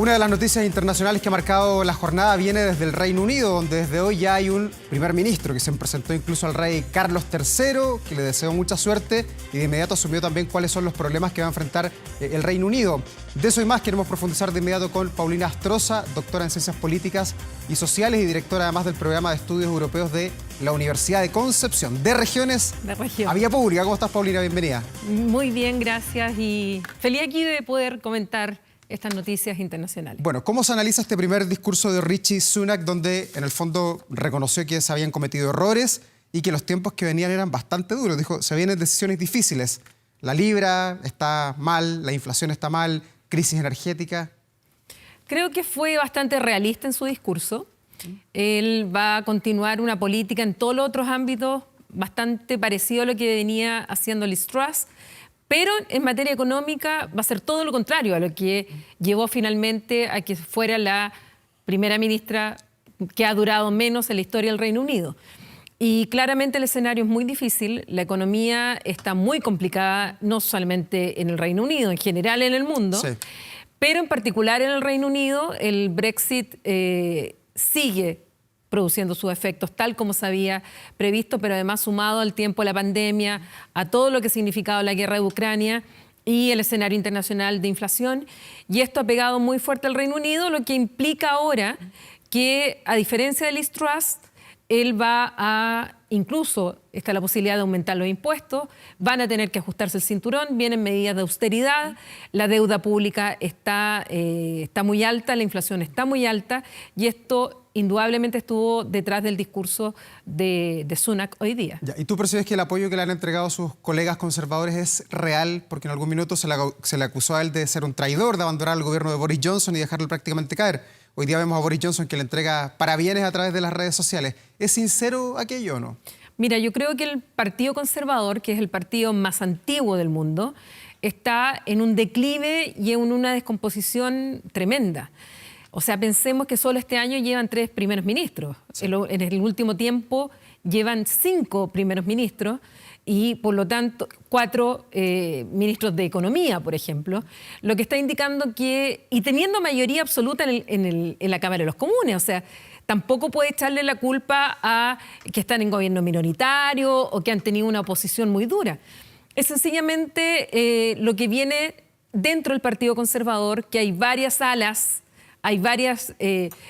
Una de las noticias internacionales que ha marcado la jornada viene desde el Reino Unido, donde desde hoy ya hay un primer ministro que se presentó incluso al rey Carlos III, que le deseó mucha suerte y de inmediato asumió también cuáles son los problemas que va a enfrentar el Reino Unido. De eso y más queremos profundizar de inmediato con Paulina Astroza, doctora en Ciencias Políticas y Sociales y directora además del Programa de Estudios Europeos de la Universidad de Concepción, de Regiones a Vía Pública. ¿Cómo estás, Paulina? Bienvenida. Muy bien, gracias y feliz aquí de poder comentar estas noticias internacionales. Bueno, ¿cómo se analiza este primer discurso de Rishi Sunak, donde en el fondo reconoció que se habían cometido errores y que los tiempos que venían eran bastante duros? Dijo, se vienen decisiones difíciles. La libra está mal, la inflación está mal, crisis energética. Creo que fue bastante realista en su discurso. Él va a continuar una política en todos los otros ámbitos bastante parecido a lo que venía haciendo Liz Truss, pero en materia económica va a ser todo lo contrario a lo que llevó finalmente a que fuera la primera ministra que ha durado menos en la historia del Reino Unido. Y claramente el escenario es muy difícil, la economía está muy complicada, no solamente en el Reino Unido, en general en el mundo, sí. Pero en particular en el Reino Unido el Brexit sigue produciendo sus efectos tal como se había previsto, pero además sumado al tiempo de la pandemia, a todo lo que ha significado la guerra de Ucrania y el escenario internacional de inflación. Y esto ha pegado muy fuerte al Reino Unido, lo que implica ahora que, a diferencia de Liz Truss, él va a, incluso está la posibilidad de aumentar los impuestos, van a tener que ajustarse el cinturón, vienen medidas de austeridad, la deuda pública está muy alta, la inflación está muy alta y esto indudablemente estuvo detrás del discurso de Sunak hoy día. Ya, ¿y tú percibes que el apoyo que le han entregado sus colegas conservadores es real? Porque en algún minuto se le acusó a él de ser un traidor, de abandonar el gobierno de Boris Johnson y dejarlo prácticamente caer. Hoy día vemos a Boris Johnson que le entrega parabienes a través de las redes sociales. ¿Es sincero aquello o no? Mira, yo creo que el Partido Conservador, que es el partido más antiguo del mundo, está en un declive y en una descomposición tremenda. O sea, pensemos que solo este año llevan 3 primeros ministros. Sí. En el último tiempo llevan 5 primeros ministros y, por lo tanto, 4 ministros de Economía, por ejemplo, lo que está indicando que, y teniendo mayoría absoluta en la Cámara de los Comunes, o sea, tampoco puede echarle la culpa a que están en gobierno minoritario o que han tenido una oposición muy dura. Es sencillamente lo que viene dentro del Partido Conservador, que hay varias alas, hay varias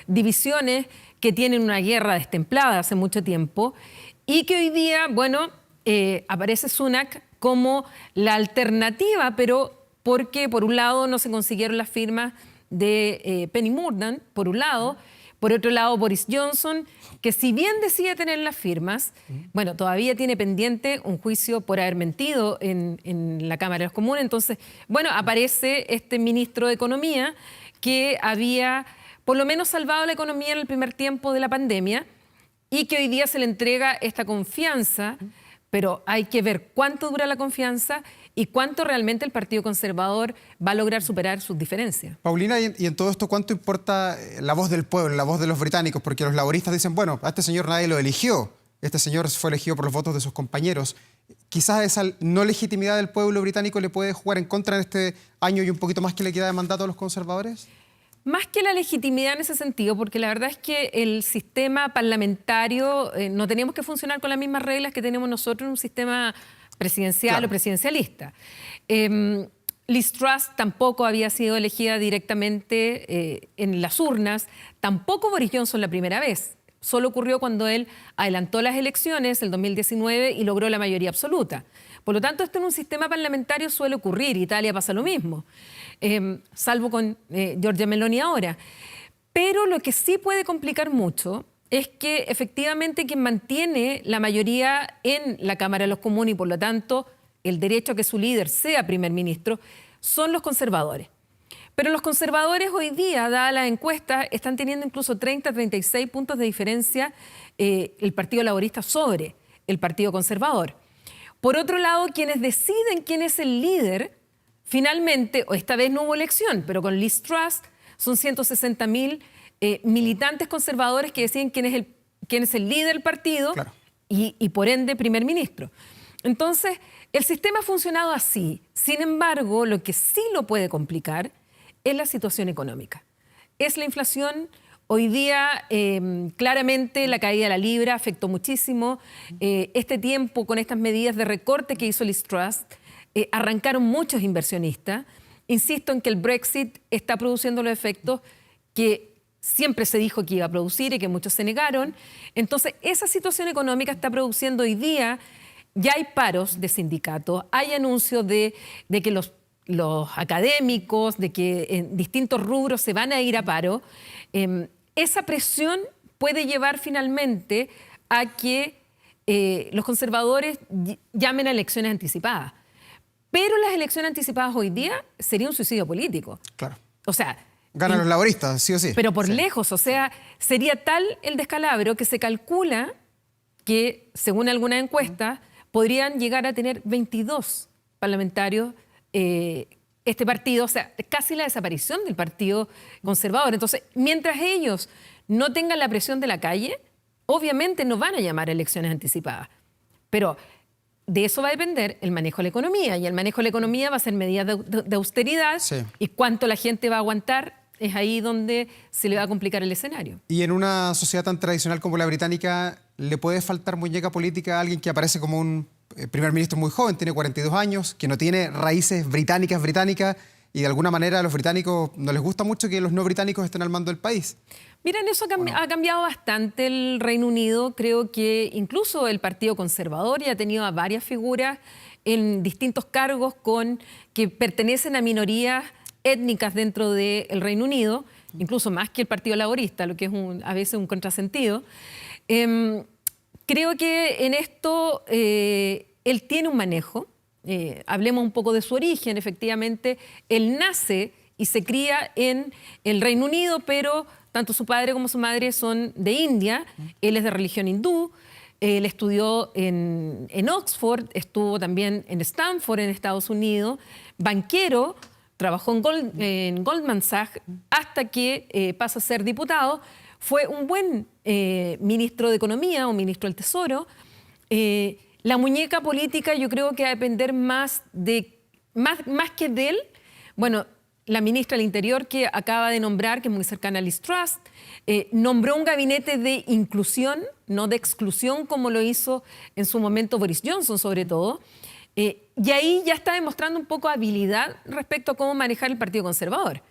divisiones que tienen una guerra destemplada hace mucho tiempo y que hoy día, bueno, aparece Sunak como la alternativa, pero porque por un lado no se consiguieron las firmas de Penny Mordaunt, por un lado. Por otro lado, Boris Johnson, que si bien decide tener las firmas, bueno, todavía tiene pendiente un juicio por haber mentido en la Cámara de los Comunes. Entonces, bueno, aparece este ministro de Economía que había por lo menos salvado la economía en el primer tiempo de la pandemia y que hoy día se le entrega esta confianza, pero hay que ver cuánto dura la confianza y cuánto realmente el Partido Conservador va a lograr superar sus diferencias. Paulina, y en todo esto, ¿cuánto importa la voz del pueblo, la voz de los británicos? Porque los laboristas dicen, bueno, a este señor nadie lo eligió, este señor fue elegido por los votos de sus compañeros. Quizás esa no legitimidad del pueblo británico le puede jugar en contra en este año y un poquito más que le queda de mandato a los conservadores. Más que la legitimidad en ese sentido, porque la verdad es que el sistema parlamentario no tenemos que funcionar con las mismas reglas que tenemos nosotros en un sistema presidencial, claro, o presidencialista. Liz Truss tampoco había sido elegida directamente en las urnas, tampoco Boris Johnson la primera vez. Solo ocurrió cuando él adelantó las elecciones, el 2019, y logró la mayoría absoluta. Por lo tanto, esto en un sistema parlamentario suele ocurrir. Italia pasa lo mismo, salvo con Giorgia Meloni ahora. Pero lo que sí puede complicar mucho es que efectivamente quien mantiene la mayoría en la Cámara de los Comunes y por lo tanto el derecho a que su líder sea primer ministro son los conservadores. Pero los conservadores hoy día, dadas las encuestas, están teniendo incluso 30, 36 puntos de diferencia el Partido Laborista sobre el Partido Conservador. Por otro lado, quienes deciden quién es el líder, finalmente, o esta vez no hubo elección, pero con Liz Truss son 160.000 militantes conservadores que deciden quién es el líder del partido, claro, y por ende primer ministro. Entonces, el sistema ha funcionado así. Sin embargo, lo que sí lo puede complicar es la situación económica. es la inflación. Hoy día, claramente, la caída de la libra afectó muchísimo. Este tiempo, con estas medidas de recorte que hizo Liz Truss, arrancaron muchos inversionistas. Insisto en que el Brexit está produciendo los efectos que siempre se dijo que iba a producir y que muchos se negaron. Entonces, esa situación económica está produciendo hoy día, ya hay paros de sindicatos, hay anuncios de que los académicos, de que en distintos rubros se van a ir a paro. Esa presión puede llevar finalmente a que los conservadores llamen a elecciones anticipadas. Pero las elecciones anticipadas hoy día sería un suicidio político. Claro. O sea, ganan los laboristas, sí o sí. Pero por lejos, o sea, sería tal el descalabro que se calcula que, según algunas encuestas, podrían llegar a tener 22 parlamentarios este partido, o sea, casi la desaparición del Partido Conservador. Entonces, mientras ellos no tengan la presión de la calle, obviamente no van a llamar a elecciones anticipadas. Pero de eso va a depender el manejo de la economía, y el manejo de la economía va a ser medidas de austeridad, y cuánto la gente va a aguantar, es ahí donde se le va a complicar el escenario. Y en una sociedad tan tradicional como la británica, ¿le puede faltar muñeca política a alguien que aparece como un primer ministro muy joven, tiene 42 años, que no tiene raíces británicas, y de alguna manera a los británicos no les gusta mucho que los no británicos estén al mando del país? Miren, eso ha cambiado bastante el Reino Unido. Creo que incluso el Partido Conservador ya ha tenido a varias figuras en distintos cargos que pertenecen a minorías étnicas dentro del Reino Unido, incluso más que el Partido Laborista, lo que es a veces un contrasentido. Creo que en esto él tiene un manejo. Hablemos un poco de su origen. Efectivamente, él nace y se cría en el Reino Unido, pero tanto su padre como su madre son de India. Él es de religión hindú. Él estudió en Oxford, estuvo también en Stanford, en Estados Unidos, banquero, trabajó en Goldman Sachs hasta que pasa a ser diputado. Fue un buen ministro de Economía o ministro del Tesoro. La muñeca política yo creo que va a depender más que de él. Bueno, la ministra del Interior que acaba de nombrar, que es muy cercana a Liz Truss, nombró un gabinete de inclusión, no de exclusión, como lo hizo en su momento Boris Johnson, sobre todo. Y ahí ya está demostrando un poco habilidad respecto a cómo manejar el Partido Conservador.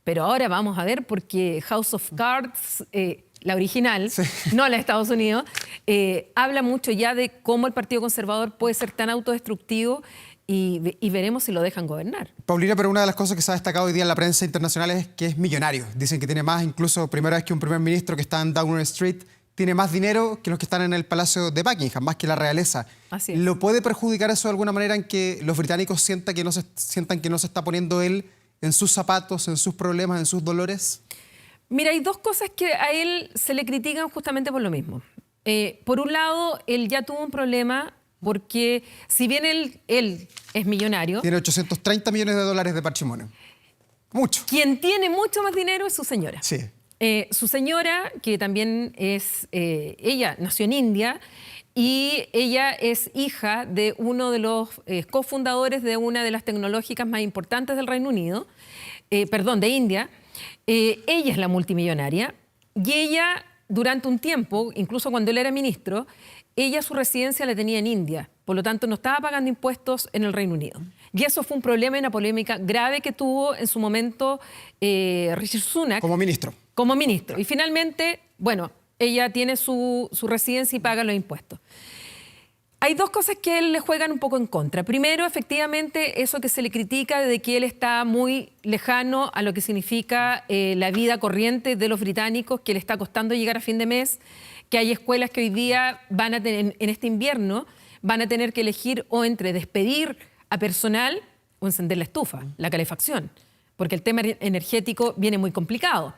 Pero ahora vamos a ver, porque House of Cards, la original, sí, no la de Estados Unidos, habla mucho ya de cómo el Partido Conservador puede ser tan autodestructivo y veremos si lo dejan gobernar. Paulina, pero una de las cosas que se ha destacado hoy día en la prensa internacional es que es millonario. Dicen que tiene más, incluso primera vez que un primer ministro que está en Downing Street tiene más dinero que los que están en el Palacio de Buckingham, más que la realeza. Así es. ¿Lo puede perjudicar eso de alguna manera en que los británicos sientan que no se está poniendo él en sus zapatos, en sus problemas, en sus dolores? Mira, hay dos cosas que a él se le critican justamente por lo mismo. Por un lado, él ya tuvo un problema porque si bien él es millonario... Tiene 830 millones de dólares de patrimonio. Mucho. Quien tiene mucho más dinero es su señora. Sí. Su señora, que también es... ella nació en India y ella es hija de uno de los cofundadores de una de las tecnológicas más importantes del Reino Unido, de India. Ella es la multimillonaria y ella, durante un tiempo, incluso cuando él era ministro, ella su residencia la tenía en India, por lo tanto no estaba pagando impuestos en el Reino Unido. Y eso fue un problema y una polémica grave que tuvo en su momento Rishi Sunak. Como ministro. Como ministro. Y finalmente, bueno, ella tiene su residencia y paga los impuestos. Hay dos cosas que él le juegan un poco en contra. Primero, efectivamente, eso que se le critica de que él está muy lejano a lo que significa la vida corriente de los británicos, que le está costando llegar a fin de mes, que hay escuelas que hoy día van a tener, en este invierno, van a tener que elegir o entre despedir a personal o encender la estufa, la calefacción, porque el tema energético viene muy complicado.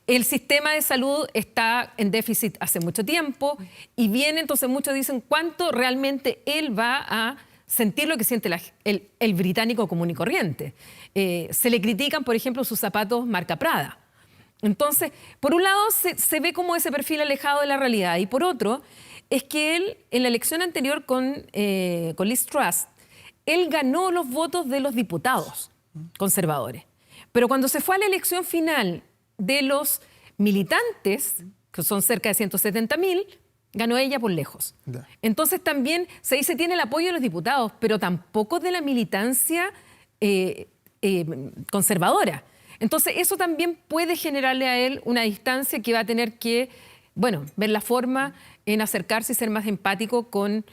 El sistema de salud está en déficit hace mucho tiempo y viene, entonces muchos dicen cuánto realmente él va a sentir lo que siente el británico común y corriente. Se le critican, por ejemplo, sus zapatos marca Prada. Entonces, por un lado se ve como ese perfil alejado de la realidad y por otro es que él, en la elección anterior con Liz Truss, él ganó los votos de los diputados conservadores. Pero cuando se fue a la elección final de los militantes, que son cerca de 170.000, ganó ella por lejos. Ya. Entonces también se dice tiene el apoyo de los diputados, pero tampoco de la militancia conservadora. Entonces eso también puede generarle a él una distancia que va a tener que, bueno, ver la forma en acercarse y ser más empático con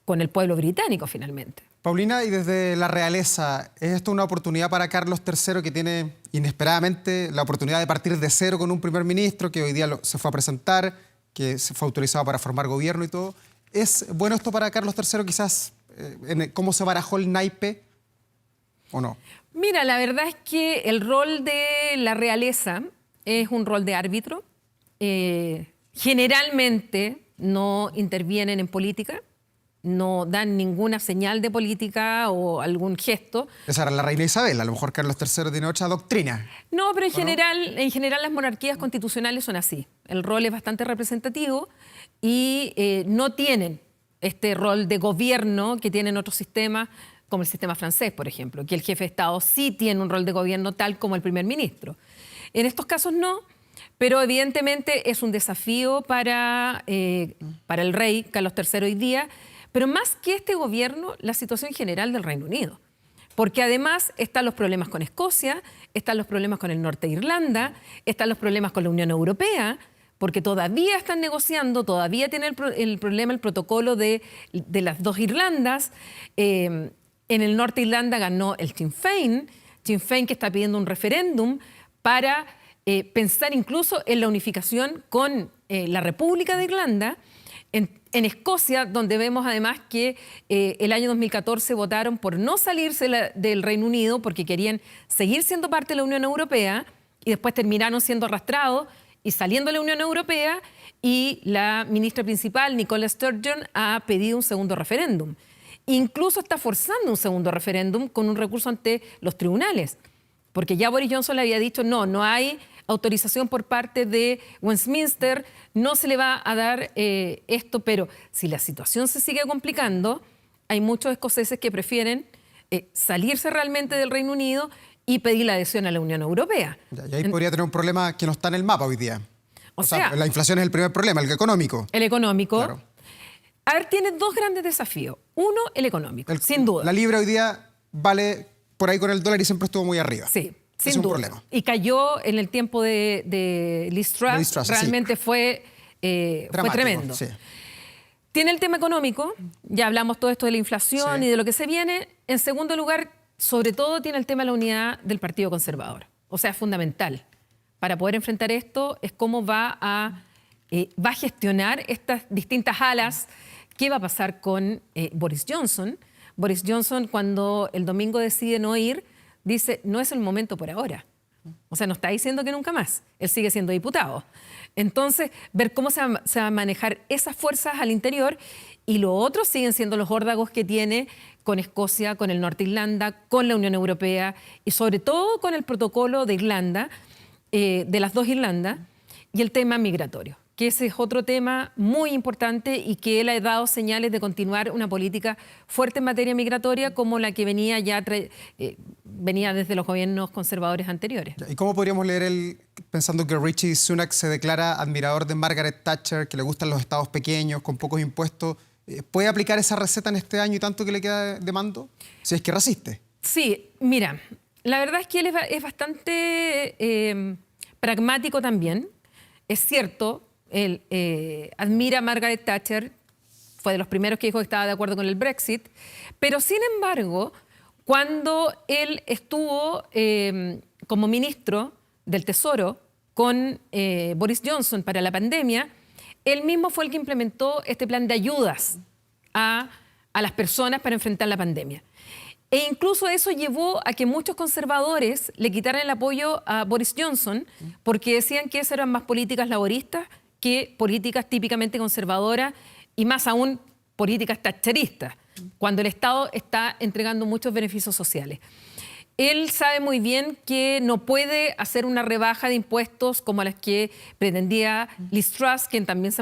el pueblo británico finalmente. Paulina, y desde la realeza, ¿es esto una oportunidad para Carlos III, que tiene inesperadamente la oportunidad de partir de cero con un primer ministro que hoy día se fue a presentar, que se fue autorizado para formar gobierno y todo? ¿Es bueno esto para Carlos III quizás cómo se barajó el naipe o no? Mira, la verdad es que el rol de la realeza es un rol de árbitro. Generalmente no intervienen en política, no dan ninguna señal de política o algún gesto. Esa era la reina Isabel, a lo mejor Carlos III tiene otra doctrina. No, pero en general las monarquías constitucionales son así. El rol es bastante representativo y no tienen este rol de gobierno que tienen otros sistemas, como el sistema francés, por ejemplo, que el jefe de Estado sí tiene un rol de gobierno tal como el primer ministro. En estos casos no, pero evidentemente es un desafío para el rey Carlos III hoy día, pero más que este gobierno, la situación general del Reino Unido. Porque además están los problemas con Escocia, están los problemas con el norte de Irlanda, están los problemas con la Unión Europea, porque todavía están negociando, todavía tienen el problema, el protocolo de las dos Irlandas. En el norte de Irlanda ganó el Sinn Féin que está pidiendo un referéndum para pensar incluso en la unificación con la República de Irlanda. En Escocia, donde vemos además que el año 2014 votaron por no salirse del Reino Unido porque querían seguir siendo parte de la Unión Europea y después terminaron siendo arrastrados y saliendo de la Unión Europea, y la ministra principal, Nicola Sturgeon, ha pedido un segundo referéndum. Incluso está forzando un segundo referéndum con un recurso ante los tribunales, porque ya Boris Johnson le había dicho no hay autorización por parte de Westminster, no se le va a dar esto, pero si la situación se sigue complicando, hay muchos escoceses que prefieren salirse realmente del Reino Unido y pedir la adhesión a la Unión Europea. Y ahí podría tener un problema que no está en el mapa hoy día. O sea, la inflación es el primer problema, el económico. El económico. Claro. A ver, tiene dos grandes desafíos. Uno, el económico, sin duda. La libra hoy día vale por ahí con el dólar y siempre estuvo muy arriba. Sí, sin es un duda. problema. Y cayó en el tiempo de Liz Truss. Realmente sí. fue tremendo. Sí. Tiene el tema económico, ya hablamos todo esto de la inflación Sí. y de lo que se viene. En segundo lugar, sobre todo tiene el tema de la unidad del Partido Conservador. O sea, es fundamental. Para poder enfrentar esto es cómo va a gestionar estas distintas alas. ¿Qué va a pasar con Boris Johnson? Boris Johnson, cuando el domingo decide no ir, dice, no es el momento por ahora. O sea, no está diciendo que nunca más. Él sigue siendo diputado. Entonces, ver cómo se va a manejar esas fuerzas al interior, y lo otro siguen siendo los órdagos que tiene con Escocia, con el norte de Irlanda, con la Unión Europea y sobre todo con el protocolo de Irlanda, de las dos Irlandas, y el tema migratorio, que ese es otro tema muy importante y que él ha dado señales de continuar una política fuerte en materia migratoria como la que venía venía desde los gobiernos conservadores anteriores. ¿Y cómo podríamos leer él pensando que Rishi Sunak se declara admirador de Margaret Thatcher, que le gustan los estados pequeños, con pocos impuestos? ¿Puede aplicar esa receta en este año y tanto que le queda de mando? Si es que resiste. Sí, mira, la verdad es que él es bastante pragmático también. Es cierto, él admira a Margaret Thatcher, fue de los primeros que dijo que estaba de acuerdo con el Brexit, pero sin embargo, cuando él estuvo como ministro del Tesoro con Boris Johnson para la pandemia, él mismo fue el que implementó este plan de ayudas a las personas para enfrentar la pandemia. E incluso eso llevó a que muchos conservadores le quitaran el apoyo a Boris Johnson porque decían que esas eran más políticas laboristas que políticas típicamente conservadoras y más aún políticas thatcheristas, cuando el Estado está entregando muchos beneficios sociales. Él sabe muy bien que no puede hacer una rebaja de impuestos como las que pretendía Liz Truss, quien también se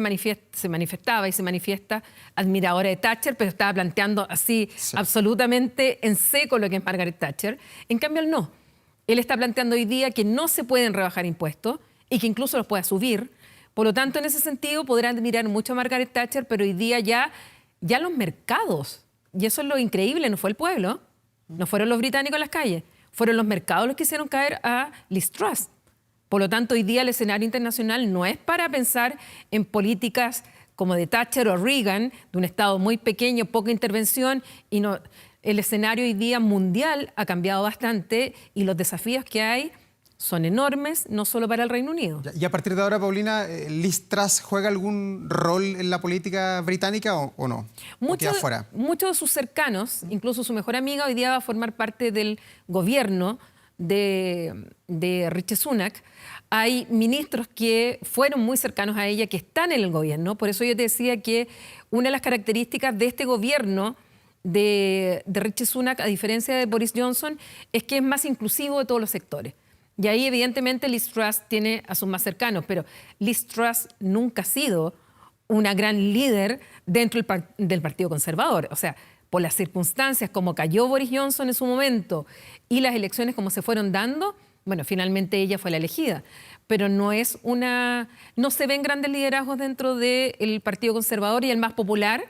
manifestaba y se manifiesta admiradora de Thatcher, pero estaba planteando así absolutamente en seco lo que es Margaret Thatcher. En cambio, él no. Él está planteando hoy día que no se pueden rebajar impuestos y que incluso los pueda subir. Por lo tanto, en ese sentido, podrán admirar mucho a Margaret Thatcher, pero hoy día ya los mercados, y eso es lo increíble, no fue el pueblo, no fueron los británicos en las calles, fueron los mercados los que hicieron caer a Liz Truss. Por lo tanto, hoy día el escenario internacional no es para pensar en políticas como de Thatcher o Reagan, de un Estado muy pequeño, poca intervención, y no, el escenario hoy día mundial ha cambiado bastante y los desafíos que hay son enormes, no solo para el Reino Unido. Y a partir de ahora, Paulina, ¿Liz Truss juega algún rol en la política británica o no? Muchos de sus cercanos, incluso su mejor amiga, hoy día va a formar parte del gobierno de Rishi Sunak. Hay ministros que fueron muy cercanos a ella, que están en el gobierno. Por eso yo te decía que una de las características de este gobierno de Rishi Sunak, a diferencia de Boris Johnson, es que es más inclusivo de todos los sectores. Y ahí, evidentemente, Liz Truss tiene a sus más cercanos, pero Liz Truss nunca ha sido una gran líder dentro del Partido Conservador. O sea, por las circunstancias como cayó Boris Johnson en su momento y las elecciones como se fueron dando, bueno, finalmente ella fue la elegida. Pero no se ven grandes liderazgos dentro del Partido Conservador y el más popular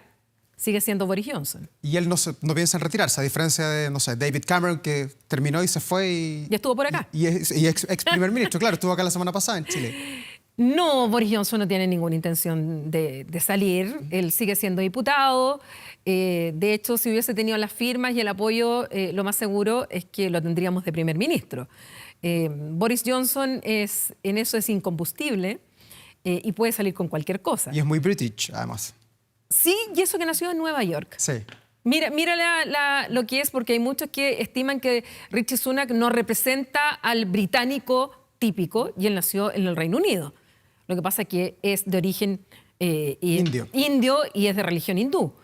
sigue siendo Boris Johnson. Y él no piensa en retirarse, a diferencia de, no sé, David Cameron, que terminó y se fue y estuvo por acá. Y ex primer ministro, claro, estuvo acá la semana pasada en Chile. No, Boris Johnson no tiene ninguna intención de salir. Él sigue siendo diputado. De hecho, si hubiese tenido las firmas y el apoyo, lo más seguro es que lo tendríamos de primer ministro. Boris Johnson en eso es incombustible y puede salir con cualquier cosa. Y es muy british, además. Sí, y eso que nació en Nueva York. Sí. Mira lo que es, porque hay muchos que estiman que Rishi Sunak no representa al británico típico y él nació en el Reino Unido. Lo que pasa es que es de origen indio y es de religión hindú.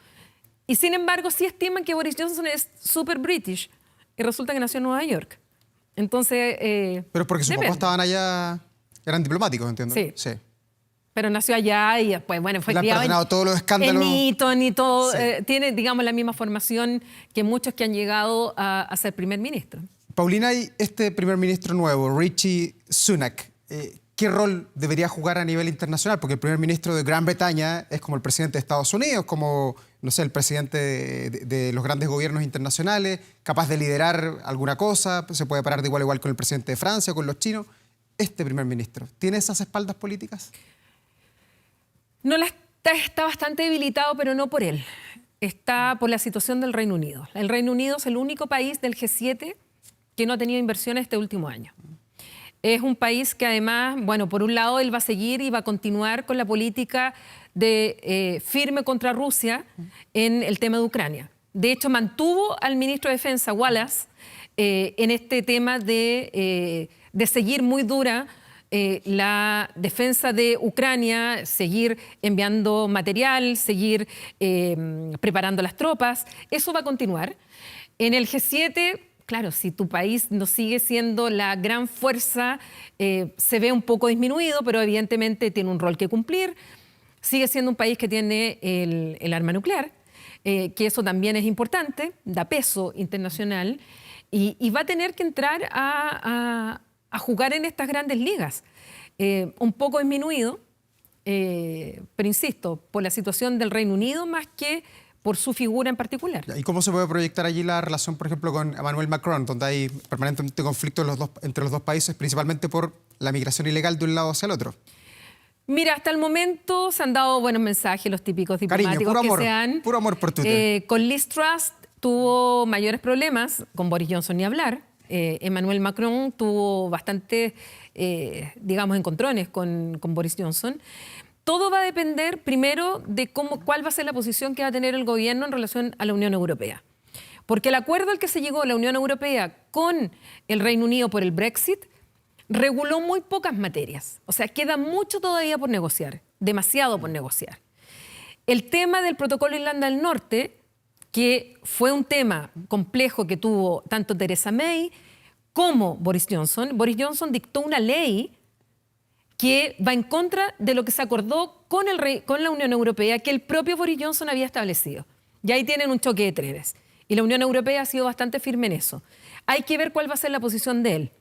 Y sin embargo, sí estiman que Boris Johnson es súper british y resulta que nació en Nueva York. Entonces... Pero porque sus papás estaban allá, eran diplomáticos, entiendo. Sí. Pero nació allá y después, bueno, fue criado en todos los escándalos. En Eton y todo. Sí. Tiene, digamos, la misma formación que muchos que han llegado a ser primer ministro. Paulina, y este primer ministro nuevo, Rishi Sunak, ¿qué rol debería jugar a nivel internacional? Porque el primer ministro de Gran Bretaña es como el presidente de Estados Unidos, como, no sé, el presidente de los grandes gobiernos internacionales, capaz de liderar alguna cosa, se puede parar de igual a igual con el presidente de Francia o con los chinos. Este primer ministro, ¿tiene esas espaldas políticas? No está bastante debilitado, pero no por él. Está por la situación del Reino Unido. El Reino Unido es el único país del G7 que no ha tenido inversiones este último año. Es un país que además, bueno, por un lado él va a seguir y va a continuar con la política de firme contra Rusia en el tema de Ucrania. De hecho, mantuvo al ministro de Defensa, Wallace, en este tema de seguir muy dura la defensa de Ucrania, seguir enviando material, seguir preparando las tropas. Eso va a continuar. En el G7, claro, si tu país no sigue siendo la gran fuerza, se ve un poco disminuido, pero evidentemente tiene un rol que cumplir. Sigue siendo un país que tiene el arma nuclear, que eso también es importante, da peso internacional, y va a tener que entrar a jugar en estas grandes ligas. Un poco disminuido, pero insisto, por la situación del Reino Unido más que por su figura en particular. ¿Y cómo se puede proyectar allí la relación, por ejemplo, con Emmanuel Macron, donde hay permanentemente conflicto entre los dos países, principalmente por la migración ilegal de un lado hacia el otro? Mira, hasta el momento se han dado buenos mensajes, los típicos diplomáticos. Cariño, puro amor por Twitter. Con Liz Truss tuvo mayores problemas, con Boris Johnson ni hablar. Emmanuel Macron tuvo bastantes, digamos, encontrones con Boris Johnson. Todo va a depender, primero, de cuál va a ser la posición que va a tener el gobierno en relación a la Unión Europea. Porque el acuerdo al que se llegó la Unión Europea con el Reino Unido por el Brexit reguló muy pocas materias. O sea, queda mucho todavía por negociar, demasiado por negociar. El tema del protocolo de Irlanda del Norte, que fue un tema complejo que tuvo tanto Theresa May como Boris Johnson. Boris Johnson dictó una ley que va en contra de lo que se acordó con la Unión Europea, que el propio Boris Johnson había establecido. Y ahí tienen un choque de trenes. Y la Unión Europea ha sido bastante firme en eso. Hay que ver cuál va a ser la posición de él.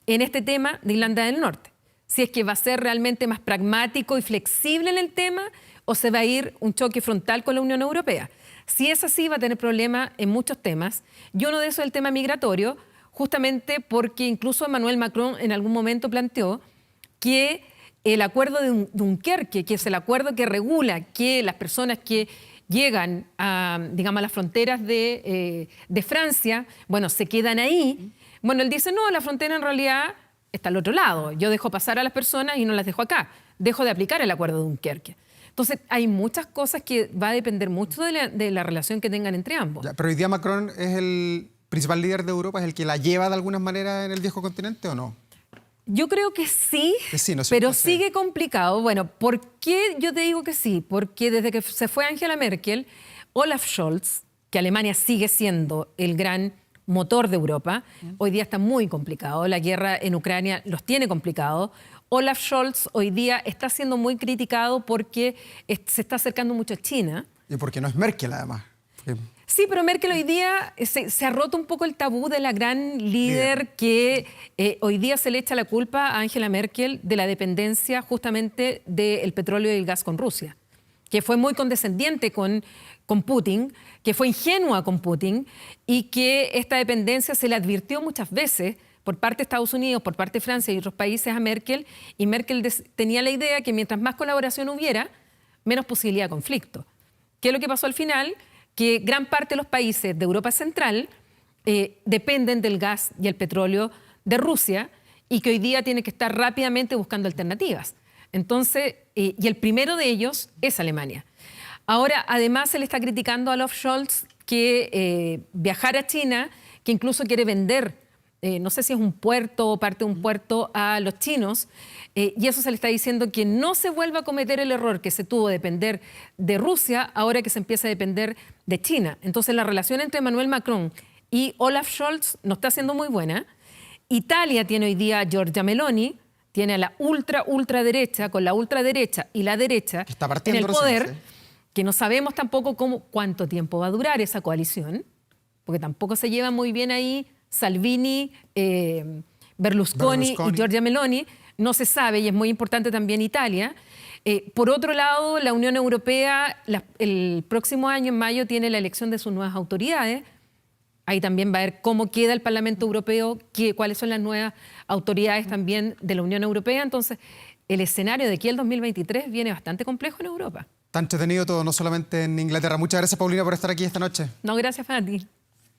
en este tema de Irlanda del Norte. Si es que va a ser realmente más pragmático y flexible en el tema o se va a ir un choque frontal con la Unión Europea. Si es así, va a tener problemas en muchos temas. Y uno de esos es el tema migratorio, justamente porque incluso Emmanuel Macron en algún momento planteó que el acuerdo de Dunkerque, que es el acuerdo que regula que las personas que llegan a, digamos, a las fronteras de Francia, bueno, se quedan ahí. Bueno, él dice, no, la frontera en realidad está al otro lado. Yo dejo pasar a las personas y no las dejo acá. Dejo de aplicar el acuerdo de Dunkerque. Entonces, hay muchas cosas que va a depender mucho de la relación que tengan entre ambos. Ya, pero hoy día Macron es el principal líder de Europa, ¿es el que la lleva de alguna manera en el viejo continente o no? Yo creo que sí, ¿no? pero sigue complicado. Bueno, ¿por qué yo te digo que sí? Porque desde que se fue Angela Merkel, Olaf Scholz, que Alemania sigue siendo el gran motor de Europa, hoy día está muy complicado. La guerra en Ucrania los tiene complicados. Olaf Scholz hoy día está siendo muy criticado porque se está acercando mucho a China. Y porque no es Merkel, además. Sí, pero Merkel hoy día se ha roto un poco el tabú de la gran líder que hoy día se le echa la culpa a Angela Merkel de la dependencia justamente del petróleo y el gas con Rusia, que fue muy condescendiente con Putin, que fue ingenua con Putin y que esta dependencia se le advirtió muchas veces por parte de Estados Unidos, por parte de Francia y otros países a Merkel, y Merkel tenía la idea que mientras más colaboración hubiera, menos posibilidad de conflicto. ¿Qué es lo que pasó al final? Que gran parte de los países de Europa Central dependen del gas y el petróleo de Rusia y que hoy día tienen que estar rápidamente buscando alternativas. Entonces, y el primero de ellos es Alemania. Ahora, además, se le está criticando a Olaf Scholz que viajar a China, que incluso quiere vender, no sé si es un puerto o parte de un puerto a los chinos, y eso se le está diciendo que no se vuelva a cometer el error que se tuvo de depender de Rusia, ahora que se empieza a depender de China. Entonces, la relación entre Emmanuel Macron y Olaf Scholz no está siendo muy buena. Italia tiene hoy día a Giorgia Meloni, tiene a la ultraderecha, con la ultraderecha y la derecha en el poder, que no sabemos tampoco cuánto tiempo va a durar esa coalición, porque tampoco se lleva muy bien ahí Salvini, Berlusconi y Giorgia Meloni. No se sabe, y es muy importante también Italia. Por otro lado, la Unión Europea el próximo año, en mayo, tiene la elección de sus nuevas autoridades. Ahí también va a ver cómo queda el Parlamento Europeo, cuáles son las nuevas autoridades también de la Unión Europea. Entonces, el escenario de aquí al 2023 viene bastante complejo en Europa. Está entretenido todo, no solamente en Inglaterra. Muchas gracias, Paulina, por estar aquí esta noche. No, gracias a ti.